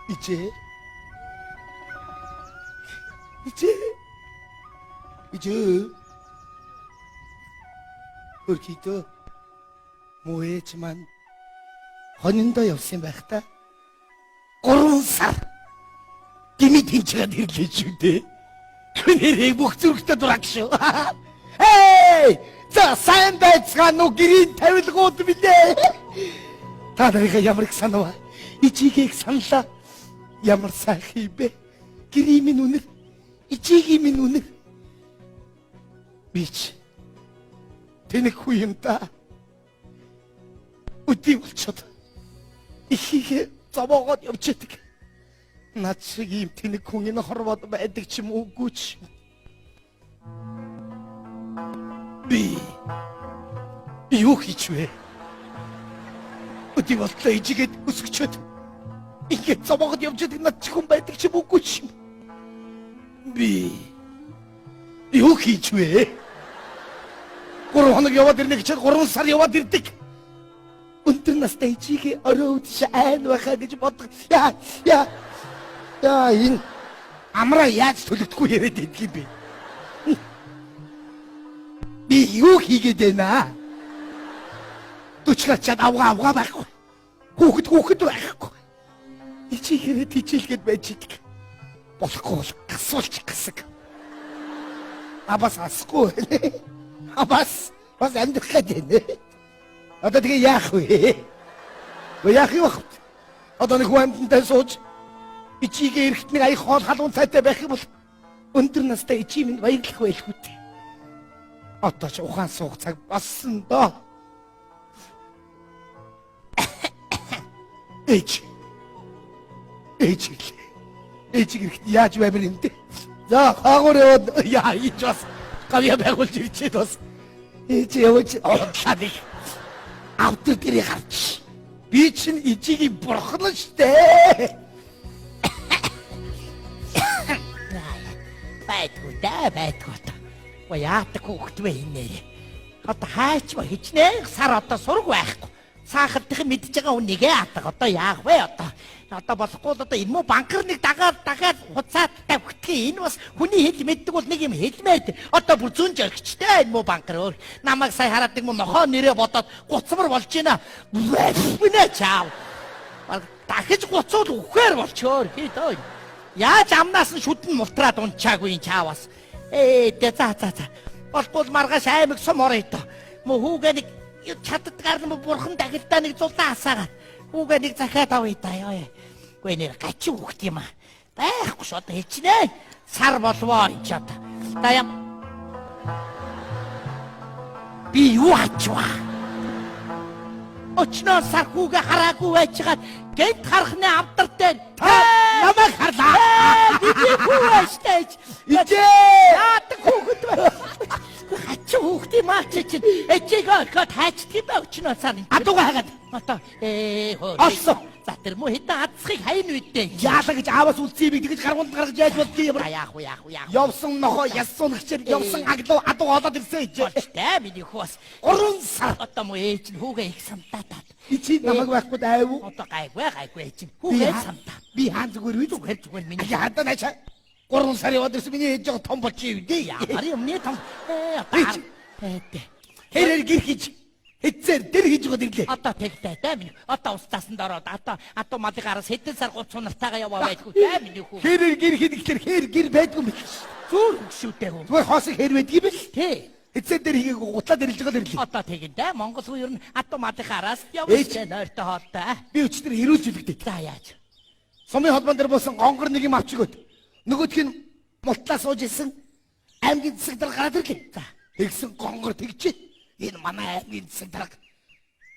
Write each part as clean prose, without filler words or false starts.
이제 өрхийдөө муу ээж маань хониндоо явсан байх та. 3 сар гимит хинчгээд ирлээ шүү дээ. Күнэрийг бүх зүрхтээ дураг шүү. Эй! За сайн байцгаана уу гэрийн тавилгууд билээ. Та нарыг ямар их санаа. Ичигийг саналаа. Ямар сайхан бэ? Гэрийн минь үнэр. Ичигийн минь үнэр. Бич. Тэнэг хүү юм та. Үгүй болчиход. Ихийг зовоогоод явчихдаг. Над шиг юм тэнэг хүн энэ хорвоод байдаг ч юм уугүй ч. Би юу хийж вэ? Үгүй болтлоо ижигэд өсгчөөд. Ингээд зовоогоод явчихдаг над шиг хүн байдаг ч юм уугүй ч. Би юу хийж вэ? 3 хоног яваад ирнэ гэж 3 сар яваад ирдэг. Өндөр настай ичигээ орой үдшээ айн байхаа гэж боддог. Яа энэ амраа яаж төлөвдөхгүй яриад идэх юм бэ? Би юу хийгээд байна? Түчгачаад авгаа байхгүй. Хүүхэд байхгүй. Ичигээ тийчилгээд байж идэг. Болохгүй бол гасуулч гасаг. Абас асгүй. Бас амьдрах гэдэг. Одоо тэгээ яах вэ? Яах юм бэ? Одоо нэг хүнтэй сууж ичигээ эрэхт нэг аяг хоол халуун цайтай байх юм бол өндөр настай ичи минь баярлах байлгүй дээ. Одоо ч ухаан суух цаг болсон доо. Ээж эрэхт яаж баймар юм бэ? За хаагуур яваад яа ийч бас гавья байгуулж ирчээд бас ээж явж одлаа. Автор дээрээ гарч. Би чинь ичигийн бурхан штэ. Байдгүй. Яадаг хүүхэд вэ энэ? Одоо хаач ба хичнээн сар одоо сураг байхгүй. Саахардын мэдж байгаа үнийгээ атаг одоо яах вэ одоо? Одоо болохгүй одоо энэ муу банкар нэг дагаад хуцаад тавьхдгийг энэ бас хүний хэл мэддэг бол нэг юм хэлмээд одоо бүр зүүн жиргчтэй энэ муу банкар өөр намайг сая хараад нэг муу нохоо нэрээ бодоод гуцмар болж байна. Үнэ чаав. Дахиж гуцуул үхээр болчоор хийдөө. Яаж амнаас нь шүдэн мултраад унчаагүй энэ чаавас. За. Болбол маргааш аймаг сумор ито. Муу хүүгээ нэг чаддгаар нь бурхан дахилдаа нэг зулаа асаагаад хүүгээ нэг захиад авъя та ёо. Гүй нэр гачин хүүхд юм аа. Байхгүй ш одоо хичнээн сар болвоо энэ ч одоо. Та ям. Би юу ачваа? Очноо сар хүүгээ хараагүй байжгаад гэнт харахны амтартай намайг харлаа. Би хүүштэй. Ичээ. Яадаг хүүхэд вэ? Ачаа хүүхдээ маач чинь эчээгөө таачдаг юм байна очноо сар. Адууга хагаад. Одоо олсон. За тэр муу хэдэн хацхыг хайн үйдээ. Яалаа гэж аавас үлцээ би тэгж гаргуунд гаргаж яаж болдгийг юм. Яах вэ? Явсан нохоо яссан гчээр явсан аглуу адуу олоод ирсэн ичээ. Тэ миний хөөс 3 сар одоо муу ээж нь хүүгээ их самтаад. Ичи намайг байхгүй дайв. Одоо гайгүй ээж нь хүүгээ самтаа. Би хаан зүгээр миний. Яадаа начаа. 3 сар яваад ирсэн миний ээж жоо том болчих юм дээ. Ямар юм нэ том. Хэрэг гэр хийж хэцээр дэр хийж гоод ирлээ. Одоо тэгтэй дээ минь. Одоо устаасан дороод атуу малын гараас хэдэн сар 30 нартайгаа яваа байдгүй дээ миний хүү. Хэрэг гэр хийдгээр хэр гэр байдгүй юм. Зүүр хөшөөтэй хөө. Зүгээр хоосыг хэр байдаг юм бэл. Тий. Хэцээр дэр хийгээг гутлаад ирж байгаа ирлээ. Одоо тэгин дээ. Монгол хүү ер нь атуу малын гараас явж нойртой хоолтой. Би өчтөр ирүүлж үлдээ. За яаж. Сумын холбоон дээр буусан гонгор нэг юм авчигөөд. Нөгөөх нь мултлаа сууж исэн аймгийн засаг дараа гараад ирлээ. За. Тэгсэн гонгор тэгчээ. Энэ манай аймгийн засаг дарга.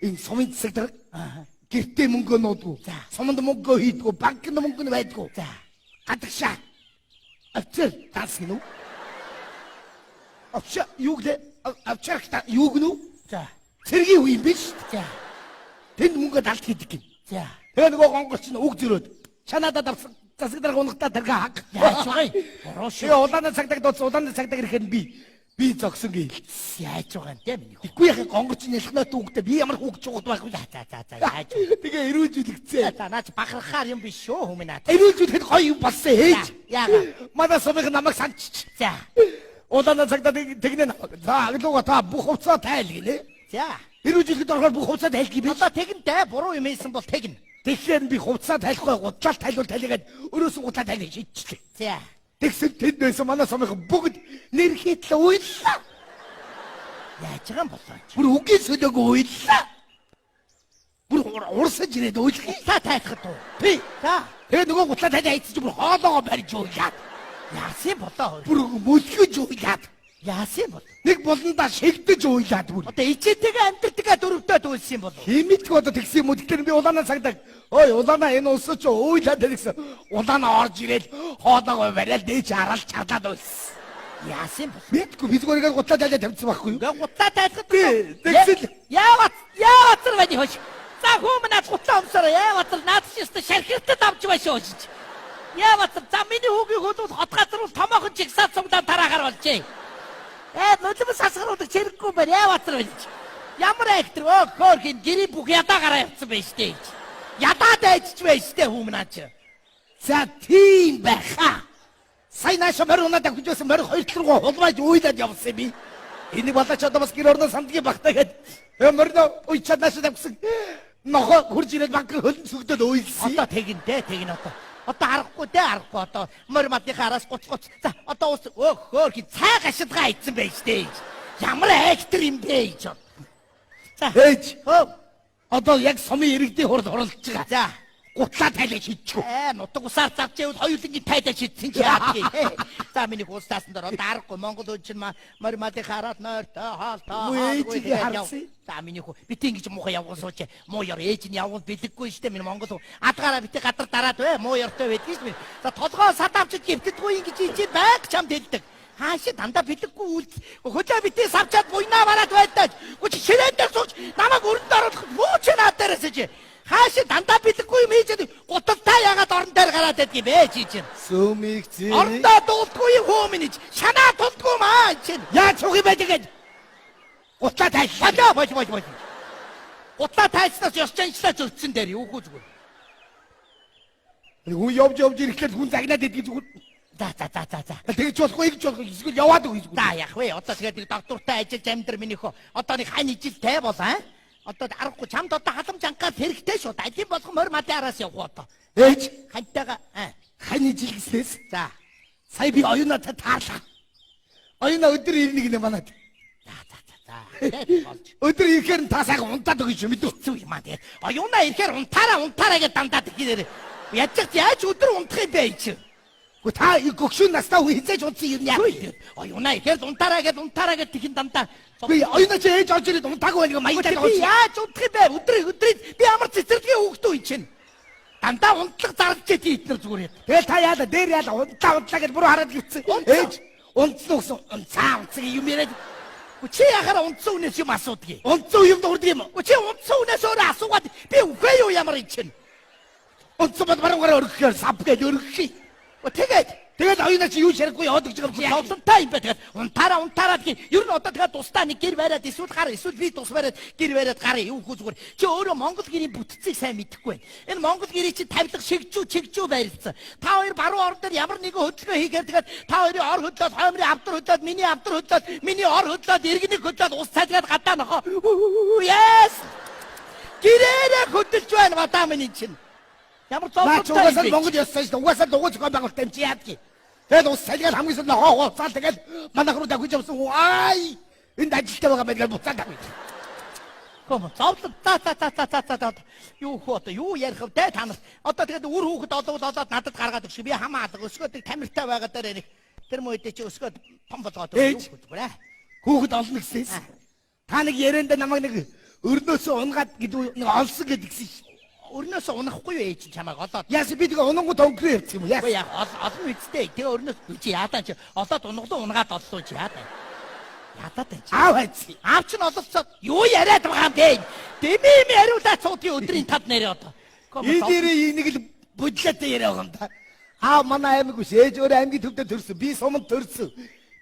Энэ сумын засаг дарга. Гэртээ мөнгө нуудгүй. Суманд мөнгө хийдгүү, банкнд мөнгө нь байдгүй. За. Гадагшаа. Авчир тас гинүү. Авчаа юу гэлээ? Авчирхта юу гинүү? За. Цэргийн үе юм биш. За. Тэнд мөнгө далд хийдэг юм. За. Тэгээ нөгөө гонгор чинь үг зөрөөд. Чанадад авсан засаг дарга унахтаа тэргээ хаг. Яаж вэ? Урууш. Улааны цагдаг дууц улааны цагдаг ирэхэд би Би зогсон гээл. Яаж байгаа юм те миний хүү. Тэггүй яхаа гонгорч нэлхнээ дүүгтээ би ямар хүүгч жууд байхгүй. За яаж вэ? Тэгээ эрүүлжүүлэгцээ. За наач бахархаар юм биш шүү хүмүүс наад. Эрүүлжүүлэхэд гоё юм болсон ээж. Яага. Манай сумыг намайг санчиж. За. Удаанаа цагтаа тэгнэ. За аглууга та бүх хувцаа тайл гинэ. За. Эрүүлжүүлэхэд орохоор бүх хувцаа тайлх юм биш. Одоо тэгнэ буруу юм хийсэн бол тэгнэ. Тэгэхээр би хувцаа тайлахгүй гутлал тайлуул тайлгаад өрөөсөн гутлаа тайлах шийдчихлээ. За. Тэгсэн тэнд байсан манай сумыг бүгд нэр хийтлээ уйллаа. Яаж байгаа юм болоо. Бүр үгийн сөлөөг уйллаа. Бүр урсаж ирээд уйлах. Та тайлхад уу. Тий. За. Тэгээ нөгөө гутлаа тайлаа хийчих бүр хоолоогоо барьж уйлаад. Яасан болоо. Бүр мөлгөж уйлаад. Яасан бол. Нэг болондоо шигдэж уйлаад бүр. Одоо ичээтэйгээ амтэртэйгээ дөрөвдөө дүүлсэн юм бол. Химитг одоо тэгсэн юм уу? Тэгэхээр би улаанаа цагдаг. Ой улаанаа энэ улс ч уйлаад гэсэн. Улаанаа орж ирээд хоолоогоо бариад дээж хараад чадаад уйлсан. Яасан бол. Мэдгүй би зүгээр гутлаа тайлаа тавьчихсан байхгүй юу? Гэ гутаа тайлхад. Тэгсэл. Яават байна хөөш. За хүмүүнээс гутаа өмсөрөө яават наад чист шархиртад авч байна шүү. Яават за миний хүүгийн хөлөд хот газар бол томоохон чигсаад цугдаа тараагаар болжээ. Нулимс сасгаруулдаг чирэггүй байна. Яават байна. Ямар актер хөөрхин гэрийн бүх ядаагараа явцсан байж тээ. Ядаад айжч байж тээ хүмүүнаач. За тийм байхаа. Сайн нааш морь унаад авчихсан морь хоёр талруу хулмайж уйлаад явсан би. Энийг болооч одоо бас гэр орноо сандгийн багтаагээд морьно уйчаад нааш авчихсан. Нохо хурж ирээд банк хөлн сүгдөөд уйлсан. Одоо тэгнэ одоо. Одоо арахгүй одоо морь мадынхаа араас гуц. За одоо ус хөөрхин цай гашидгаа ийдсэн байж тээ. Ямар актер юм бэ гэж. За ээж. Одоо яг сумын иргэдийн хурд хорлож байгаа. За гутлаа тайлаж хийчихв. Нутаг усаар завж явал хоёулангийн тайлаж хийсэн чи яадаг. За миний хууstaасан дээр одоо арахгүй Монгол хүн чинь морь мадын хараад нойртой хаалтай. За миний хүү битэн гэж муухай явган сууч. Муу ёр ээж нь явган бэлэггүй штэ миний Монгол хүн. Адгаараа битээ гадар дараад бай. Муу ёртой байдаг штэ. За толгоо садавчд гівтдэггүй ингэж ийж байг чамд хэлдэг. Хаашаа дандаа бэлэггүй үл хөлөө битээ савчаад буйнаа бараад байдаг. Гүч ширээн дээр сууч намайг өрөнд оруулах муу ч наад дээрээс чи. Хаашаа дандаа бэлэггүй юм хийж гуталтай ягаад орон дээр гараад байдгийг бэ чи чинь. Сүмийг зээ. Орондоо дуулдгүй хүмүүнийч шанаа тулдгүй маа чинь. Яаж суух юм бэ тэгээд? Гутлаа тайлаа. Бож. Гутлаа тайлснаас ёс занчлаа зөрчсөн дээр юу хүү зүгээр. Хүн явж ирэхлээр хүн загнаад идэх зүгээр. За. Тэгж болохгүй гэж болох эсвэл яваад үгүй зүгээр. За яах вэ? Одоо тэгээд доктортай ажиллаж амьдар минийхөө одоо нэг хань ижилтэй бол одоо аргагүй чамд одоо халамж ангаар хэрэгтэй шүү. Алин болох морь мадын араас явах одоо. Ээж Хантайгаа хань ижилгэснээс. За. Сая би оюунаа таарлаа. Оюунаа өдөр ирнэ гинэ манад. За. Өдөр ирэхээр та сайхан унтаад өгч юм мэдв. Зүг юм аа тэгээд оюунаа ирэхээр унтаараа гэж дандаад ихээр яаж өдөр унтах юм бэ чи? Гү та гөгшүүн настаа хизээж унтсан юм яа. Оюунаа ирэхээр унтаараа гэж тэгин дандаа. Би оюунаа чи ээж олж ирээд унтаагүй байнга маягтай би яаж унтах юм бэ? Өдрийг би ямар цэцэрлэгийн хүүхдүү юм чинь. Дандаа унтлах зарлж иднэр зүгээр. Тэгэл та яада дээр яада унтлаа гэж буруу хараад гиссэн. Ээж унтсан гэсэн унцсан юм яриад. Чи яхаар унтсан үнээс юм асуудгийг. Унтсан юм дурдаг юм. Чи унтсан үнээс өөрөө асуугаад би үгүй юу ямар юм чинь. Унтсан бод баруугаар өргөхээр сав гэж өргөхгүй. Тэгээд оюунаа чи юу ширэггүй яваад гэж байгаа юм. Явлантай юм бэ тэгээд унтаараа гэх ер нь одоо тэгээд тусдаа нэг гэр бариад эсвэл би тус бариад гэр бариад гараа юу хүү зүгээр. Чи өөрөө Монгол гэрийн бүтцийг сайн мэдэхгүй байна. Энэ Монгол гэрийн чи тавилга чигжүү байрлцсан. Та хоёр баруун орон дээр ямар нэгэн хөдөлгөөн хийгээд тэгээд та хоёрын ор хөдлөөд хоймрын авдар хөдлөөд миний ор хөдлөөд иргэнийг хөдлөөд ус цалгаад гадаа нохоо. Яс. Гэрээрээ хөдөлж байна бадаа миний чинь. Ямар зовлонтой юм бэ? Монгол ёстой шүү. Угаасаа дугуй зохион байгуулалт юм чи яадгийг. Тэгээд ус салгаад хамгийн сүүлд хооцаал тэгээд манайх руу давхиж явсан. Ай! Энд ажилтаа байгаа байгаад буцаад авъя. Комо зовлон та. Юу хөөе юу ярих вэ та нар. Одоо тэгээд үр хүүхэд олоод надад гаргаад өгш. Би хамаа алга өсгөөд тамиртай байгаа дээр нэг тэр мөйдөө чи өсгөөд том болгоод юу хөөе. Хүүхэд олно гэсээс. Та нэг ярианд намайг нэг өрнөөсөө унгаад гэдэг нэг олсон гэдгийгсэн шүү. Өрнөөс унахгүй юу ээж чамайг олоод. Яас би тэгээ унгууд өнгөрөө явчих юм яа. Яг олон үстэй. Тэгээ өрнөөс чи яадаа чи олоод унглуу унгаад оллоо чи яадаа. Ядаад байж. Аав ч нь ололцоод юу яриад байгаа юм бэ? Дэмэм яриулаад цуудгийн өдрийн тав нэрээ одоо. Эдгээр нэг л будлаатай яриа байгаа юм да. Аав манай аймаг биш ээж өөрөө аймгийн төвдөө төрсөн. Би суманд төрсөн.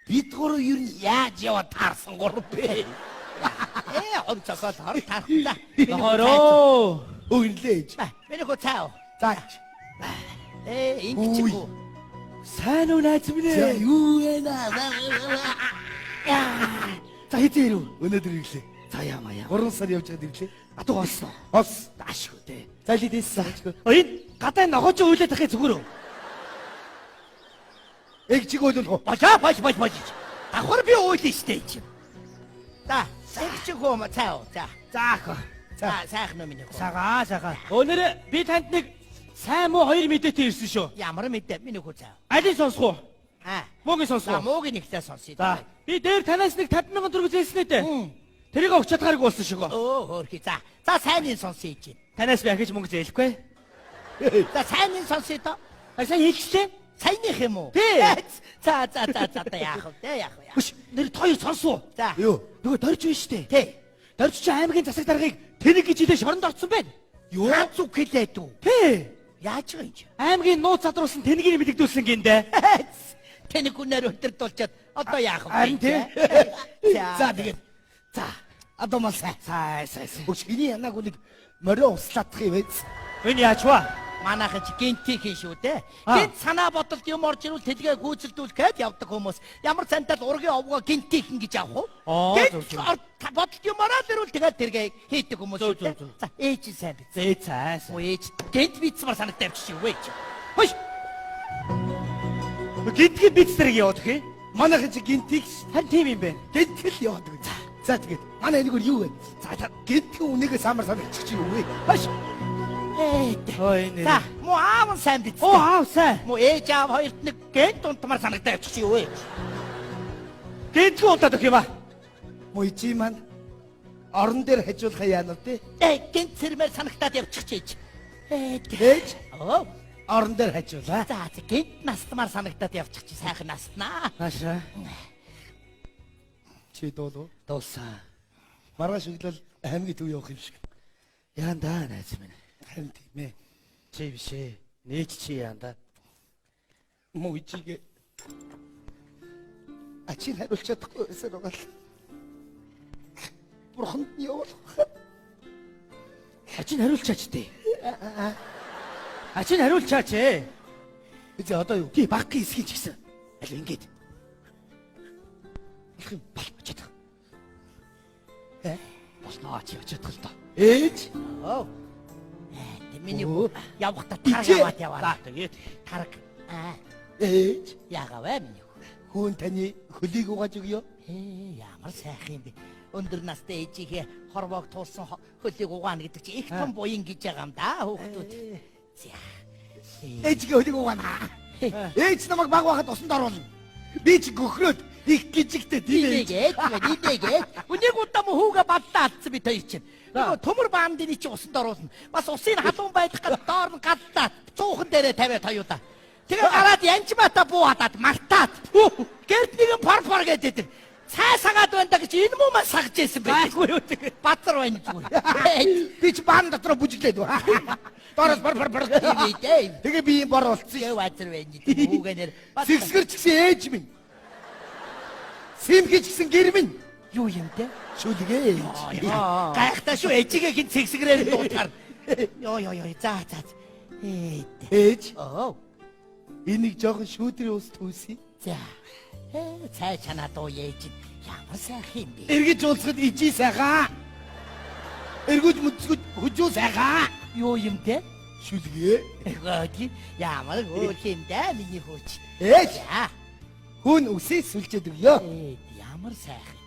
бид гурав ер нь яаж яваад таарсан гурав бэ? Онцгой таархтаа. Нохороо. Өглөө ээж. Миний хөө цаа. За. Ингэж гоо. Сайн уу найз минь За ээ? юу вэ наа? За хэзээ ирв? Өнөөдөр ирлээ. За яамаа. 3 сар явж байгаад ирлээ. Атуу олсон. Хос. Даашгүй дээ. За ли дэссэн. Энэ гадаа ногоож үйлээ тахыг зүгээр үү? Эг чиг ойлох. Бож. Давхар би уйлаа штэ чи. За, ингэж гоо ма цаа. За. Заах. За, сайхан уу миний хөө. Сагаа. Өнөр би танд нэг сайн муу хоёр мэдээтэй ирсэн шүү. Ямар мэдээ миний хөө цаа. Алийг сонсох уу? Муугийн За, сонсох уу? муугийн нэгтээ сонсъё. За, би дээр танаас нэг 50,000 төгрөг зээлсэн дээ. Тэрийг өгч чадхааргүй болсон шүү. Хөөрхий. За, сайныг сонсъё чи. Танаас би ахиж мөнгө зээлэхгүй. За, сайныг сонсъё то. Сайн хэлчихлээ. Сайных юм уу? Тий. За яах вэ? Хүш, нэр хоёр сонсоо. За. Юу? Нөгөө дорж байна штэ. Тий. Дорж чи аймгийн засаг даргаыг тэнэг гэж хэлээ шоронд орцсон байна. Юу? Зүг хэлээд үү? Тий. Яаж байгаа юм чи? Аймгийн нууц задруулсан тэнэгийг бэлэгдүүлсэн гиндэ. Тэнэг үнээр өдөрдүүлчихэд одоо яах вэ? Харин тий. За тэгээд. За. Одоо мал сайн. Сайн. Өч миний янаг нэг морио услаадах юм ээ. Энэ яач вэ? Манайхан ч гинтийг хийн шүү дээ. Аа. Гинт санаа бодолд юм орж ирвэл тэлгээ гүйцэлдүүлэх гээд явдаг хүмүүс. Ямар цантал ургийн овгоо гинтийг хийн гэж авах уу? Гинт бодолд юм ороод ирвэл тэгээд тэргээ хийдэг хүмүүс шүү дээ. За, ээж сайн биз. Зээ цаас. Оо ээж гинт бицмар санагдав чи юу вэ? Хөөш. Гинтгийн биц зэрэг яваад хэ? Манайхан чи гинтийг Харин тийм юм байна. гинтгэл яваад байгаа. За тэгээд манай энэгээр юу вэ? За гинтгэн үнэгээ самар санагчих чи юу вэ? Хөөш. Ой нэр. За, муу аав сайн биз. Оо аав сайн. Муу ээж аав хоёрт нэг гинт унтмар санагдав чи юу вэ? Гинтгүй унтаад өгөх юм аа. Мой чи маань орон дээр хажуулахаа яана вэ? Гинт сэрмээр санагтаад явчих чийж. Ээж Оо. орон дээр хажуулаа. За, гинт настмаар санагтаад явчих чи сайхан наснаа. Хаашаа. Чи дуулуу. Дуулсан. Маргааш өглөө аймгийн төв явах юм шиг. Яандаа найз минь. Харин тийм ээ. Чи биш ээ. Нээж чи яандаа. Мой чигээ ачиг хариулж чадахгүй байсан байгаа л. Бурханд нь явуулах. Ачин хариулчаач дээ. Ачин хариулчаач ээ. Эцээ одоо юу? Тий баггийн хэсгийг ч гэсэн. Аль ингэж. Их юм Болж чадах. болноо чи очиж чадах л доо. Ээж Оо. Миний Оо. явахдаа тар Ичээ. яваад яваа. Тэгээд Тараг. ээж Яагавэ миний. хүн таны хөлийг угааж өгөө. Ямар сайхан юм бэ. Өндөр настай ээжийнхээ хорвоог туулсан хөлийг угаана гэдэг чи их том буян гэж байгаа юм да хүүхдүүд. За. Ээжгээ хөлийг угаана. Ээж намайг баг байхад усанд оруулна. Би ч гөхрөөд их гжигтэй тийм ээж. Нийгээд. Үнийг удаа мө хүүгээ бадлаа алдсан би тэр чинь. Нөгөө төмөр баандины чи усанд оруулна. Бас усын халуун байх гад доор нь гадлаа. Цуухан дээрээ тавиад хоёудаа. Тэгээ гараад янжмата буу хатаад мартаад. Гэрд нэгэн порпор гэдэг. Цай сагаад байна да гэж энэ муу маань сагж байсан байх. Байхгүй юу тэгээд. Базар байна зүгээр. Би ч баан дотор бүжиглээд ба. Дороос бор. Дээ. Тэгээ би юм бор болцсон. Тэгээ базар байна. Хүүгэнэр. Сэгсгэр ч гэсэн ээж минь. Симхич гэсэн гэр минь. Юу юм те? Шүлгээ. Гайхтаа шүү ээжигээ хин цэгсгрээр дуутаар. Йоо. За. Ээж Оо. энийг жоохон шүүдрийн ус түүсий. За. Цай чанаа дуу ээж. Ямар сайхан юм бэ? Эргэж уулзахад ижи сайхан. Эргүүж мүцгүүд хүжүү сайхан. Юу юм те? Шүлгээ. Эгөөди ямар хөөх юм да миний хөөч. Ээж За. хүн үсээ сүлжээд өгөө. Ямар сайхан.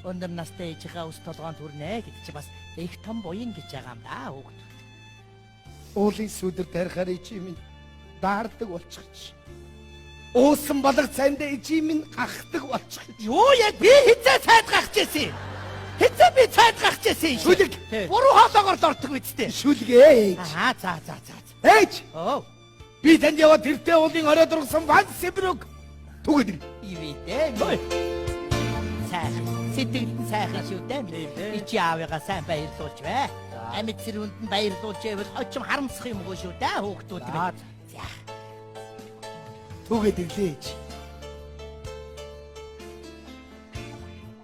Өндөр настай ээжийнхээ ус толгоонд хүрнэ гэдэг чи бас их том буян гэж байгаа юм да хүүхд. Уулын сүдэр тарихаар ижи минь даардаг болчихч. Уусан балга цайнд ижи минь гахдаг болчихч. Юу яг би хизээ цайд гахж ирсэн. Хизээ би цайд гахж ирсэн. Шүлэг. Буруу хоолоогоор дортог үсттэй. Шүлгээ ээж. За. Ээж Оо. би танд яваад тэртээ уулын орой дургасан ван сэбрэг түгэдэг. Ивэдэ. Сайхан. Сэтгэл сайхан шүү дээ. Ичи аавыгаа сайн баярлуулж бай. Амьд зэрүүнд нь баярлуулж байвал очим харамсах юм уу шүү дээ хүүхдүүд. За. Түгээд ирлээ ээж.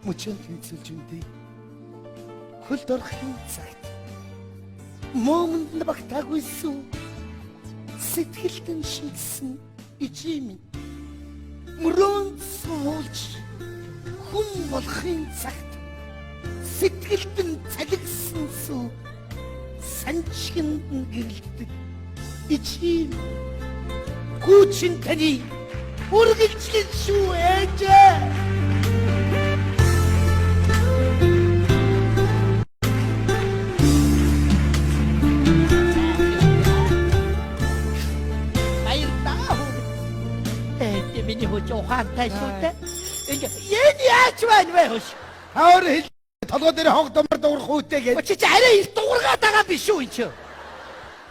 мөчөнд тэнцүүлж үндэ. Хөлд орохын цагт момент нь багтаагүйсэн сэтгэлдэн шингэсэн ижим мөрөөнд суулж хүн болохын цагт сэтгэлдэн цалигсан сүү санчинд нь гэрэлдэг ижим гүчин таны үргэлжлэн шүү ээжээ. Миний хөөж ухаантай шүү дээ. Ингээд яаж байна вэ хөөш? Хавар хэл толгой дээр хонх домор дуурах үүтэй гэж. Чи арай их дуургаад байгаа биш үү энэ чи?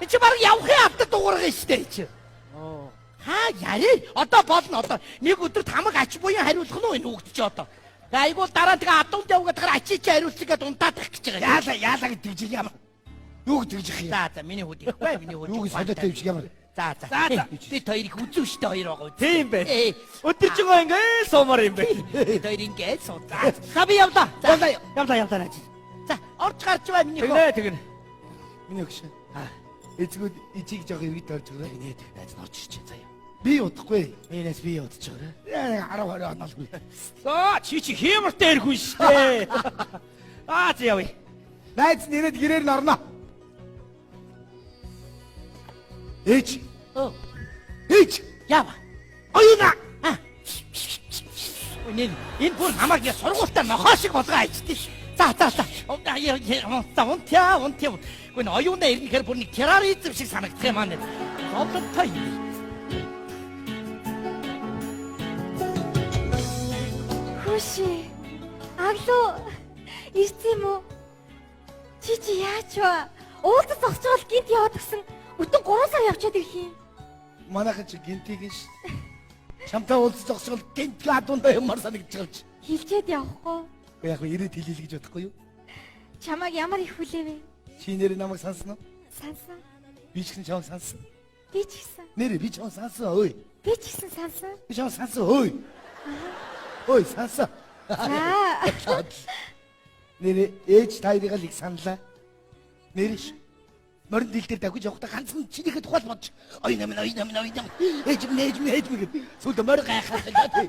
Энэ чи баг явахын автад дуурах юм шүү дээ чи. Хаа яри? Одоо болно одоо. Нэг өдөр тамаг ач буян хариулах нь энэ хүүхд чи одоо. Айгуул дараа тэгээ адуунд явгаад гараа ачи чи хариулчих гээд унтаадах гэж байгаа. Яалаа гэдэг чи ямар. Юу гэдэг чи юм? За миний хүүд ихгүй миний хүүд. Юу санаатай юм шиг ямар. За. Бид хоёр их үзүү штэ хоёр байгаа. Тийм бэ. Өдөржингөө ингээд суумаар юм бэ. Бид хоёр ингээд суудаа. За би явлаа. Явлаа наач. За орж гарч бай миний хөө. Тэгнэ. Миний өгш. Эцгүүд ичиг жоо ивд орж байгаа. Нээд найз орж ирж заяа. Би удахгүй. Энэс би удаж байгаа. 10 20 оноолгүй. За чи хэмэртэй ирэх хүн шүү дээ. За явъя. Найз нэрэд гэрээр н орно. Ээж. Ээж. Яава. Оюуна. Энэ бүр намайг я сургуультаа нохоо шиг болгоо ажтээ. За. Унтя. Гүн оюуна ирнэхээр бүр нэг терроризм шиг санагдах юм аа. Зовлонтой. Хөши. Аглуу. Ирсэн юм уу? Чи яаж вэ? Уулзах зогсоол гинт яваад гисэн. Өтөн 3 сар явчаад ирэх юм. Манайхан чи гинтийг ш. Чамтай уулзах зогсвол гинт гадуундаа юмар санагдаж байгаа чи. Хилчээд явахгүй. Яг ирээд хэлээ гэж бодохгүй юу? Чамайг ямар их хүлээвэ? Чи нэр намайг сансан уу? Сансан. Би ч гэсэн чамайг сансан. Би ч гэсэн. Нэр би чамайг сансан ой. Би ч гэсэн сансан. Би чамайг сансан ой. Ой сансан. За. Нэр ээж таарыг л их саналаа. Нэрш. Морин дил дээр дагж явахдаа ганцхан чинийхээ тухай бодож ой нэмэн ээж минь сүлд морин гайхаад байна.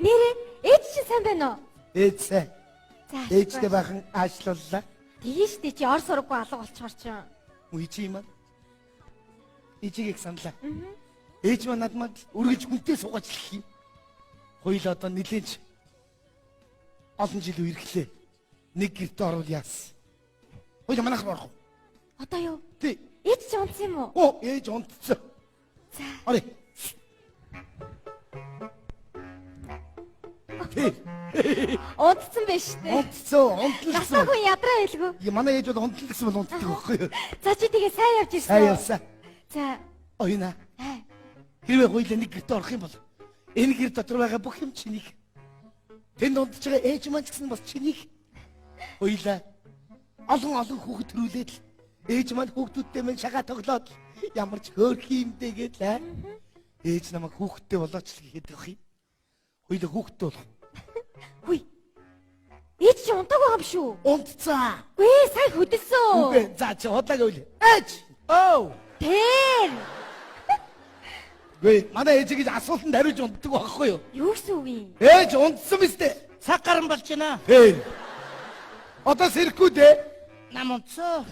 Нэрэ ээж чи сайн байна уу? Ээж сайн. За. Ээжтэй бахан аашлууллаа. Тэгээ штэ чи ор сургуу алга болчмаар чи. Үгүй чи юм аа. Ээжийг их саналаа. Ээж маань надмад үргэлж хүнтэй суугаж хэлэх юм. Хоёул одоо нилээч олон жил үерхлээ. Нэг гэрт орвол яас. Хоёул манайх орох. Одоо юу? Тий. Ээж чи унтсан юм уу? Оо, ээж унтцсан. За. Орё. Тий. Унтсан байж штэ. Унтсан. Насаагүй ядраа байлгүй. Манай ээж бол унтсан бол унтдаг байхгүй юу? За чи тэгээ сайн явж ирсэн. Сайн явсан. За. Оюуна. Хэрвээ хоёул нэг гэрт орох юм бол энэ гэр дотор байгаа бүх юм чинийх. Тэнд унтж байгаа ээж маань ч гэсэн бас чинийх. Хоёулаа олон хүүхэд төрүүлээд л ээж маань хүүхдүүдтэй мэн шагаа тоглоод ямар ч хөөрх юмдээ гэлээ. Ээж намайг хүүхдтэй болооч л гэхэд байх юм. Хоёулаа хүүхдтэй болох. Хүй. Ээж чи унтаг байгаа юм шүү. Унтцаа. Гүй сайн хөдөлсөн. Үгүй за чи хотлаг өүл. Ээж. Оо. Тэр. Гүй манай ээж гэж асуултанд хариулж унтдаг байхгүй юу? Юу гэсэн үг юм? Ээж унтсан биз дээ. Цаг гарan болж байна. Ээ. Одоо сэрхгүй дээ. Нам унтсоо.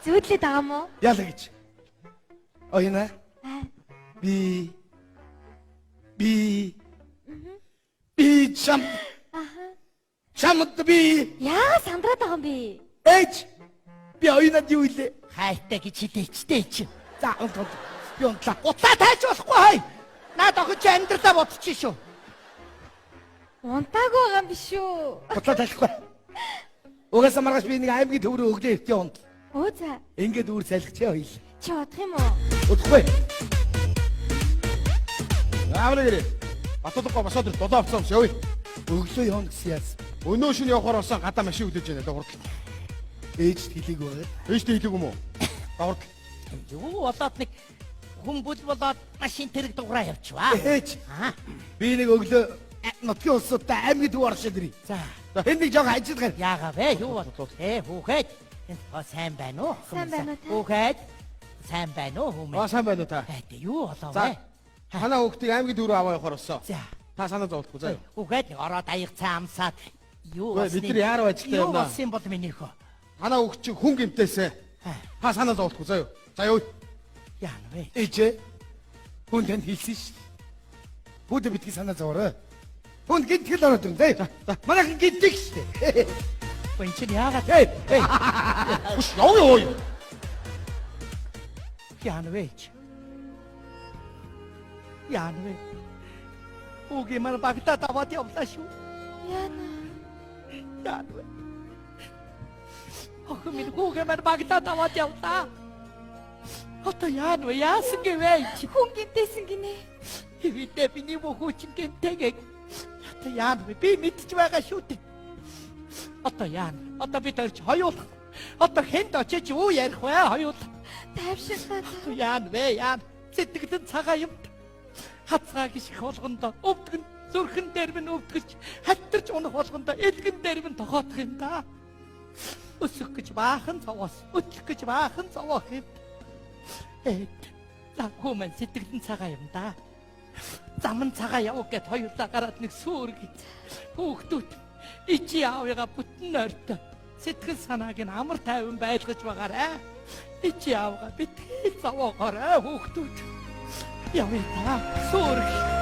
Зөөдлөд байгаа мó? Яла гэж. Оюуна. Би чам. Чамд би. Яа сандраад байгаа юм бэ? Ээж. Би оюунад юу илээ? Хайртай гэж хилээчтэй чи. За унт. Би унтлаа. Утаа тайч болохгүй хай. Наад охин чи амьдралаа бодчих шүү. Унтааг байгаа юм биш үү? Утаа тайлахгүй. Угаасаа маргааш би нэг аймгийн төврөө өглөө эртээ унт. Оо за. Ингээд үр салхичээ хоёул. Чи удах юм уу? Удахгүй. Аавна гэрээ. Батулахгүй босоод ир дулаан авцсан юм явъя. Өглөө явна гэсэн яас. Өнөө шөнө явахаар болсон гадаа машин өдөөж байна да хурд. Ээж хэлийг байгаа. Ээжтэй хэлэг юм уу? Даврд. Юу болоод нэг хүн бүл болоод машин тэрэг дуграа явчихваа. Ээж. Аа. Би нэг өглөө нутгийн улсуудтай аймгийн төв оршид ирээ. За. Энд нэг жоо ажиллагаа. Яага вэ? Юу бол? Хүүхэд. Энэ сайн байна уу? Сайн байна уу та? Хүүхэд. Сайн байна уу хүмүүс? сайн байна уу та? Юу болов За. вэ? Танаа хүүхдийг аймгийн дүүрээ аваа явахаар болсон. За. Та санаа зовлохгүй заа юу. Хүүхэд нэг ороод аяг цаа амсаад юу Үгүй, бид нар яаруу ажилтаа Юу явнаа. болсон бол минийхөө? Танаа хүүхд чинь хүн гэмтээсэ. Та санаа зовлохгүй заа юу. За юу. Яана вэ? Ээжээ. Хүн танд хэлсэн шүү дээ. Бүгд битгий санаа зовоорой. Хүн гинтгэл ороод юм дээ. Манайхан гинтэг шүү дээ. Гүн чинь яагаад Хүш яв юу. яана вэ? Яана вэ? Үгүй мар багтаа таваад явлаа шүү. Яна. Яана вэ? Ох минь үгүй мар багтаа таваад явлаа. Одоо яана вэ? Яасан гэвэ? Хүн гинтээсэн гинэ. Хэвээ биний мөхөч гэнтэйг. Одоо яана вэ? Би мэдчих байгаа шүү дээ. Одоо яана. Одоо бид орч хоёул. Одоо хэнд очиж юу ярих вэ? Хоёул. Тайвширхаа. Одоо яана вэ? Яана. Сэтгэлдэн цагаа юм. Хацгаа гიშх болгондоо өвдгөн зүрхэн дээр минь өвдгөж хаттарч унах болгондоо элгэн дээр минь тохоодох юм да. Өсөх гэж баахан цаваас өтлөх гэж баахан цаваа хэв. За хүмэн сэтгэлдэн цагаа юм да. Заман цагаа явах гэд хоёулаа гараад нэг сүргий. Хүүхдүүд ичи аавыгаа бүтэн нойртой. Сэтгэл санааг нь амар тайван байлгаж байгаарэ. Ичи аавгаа битгий заваагаарэ хүүхдүүд. Явъя та. Сүргий.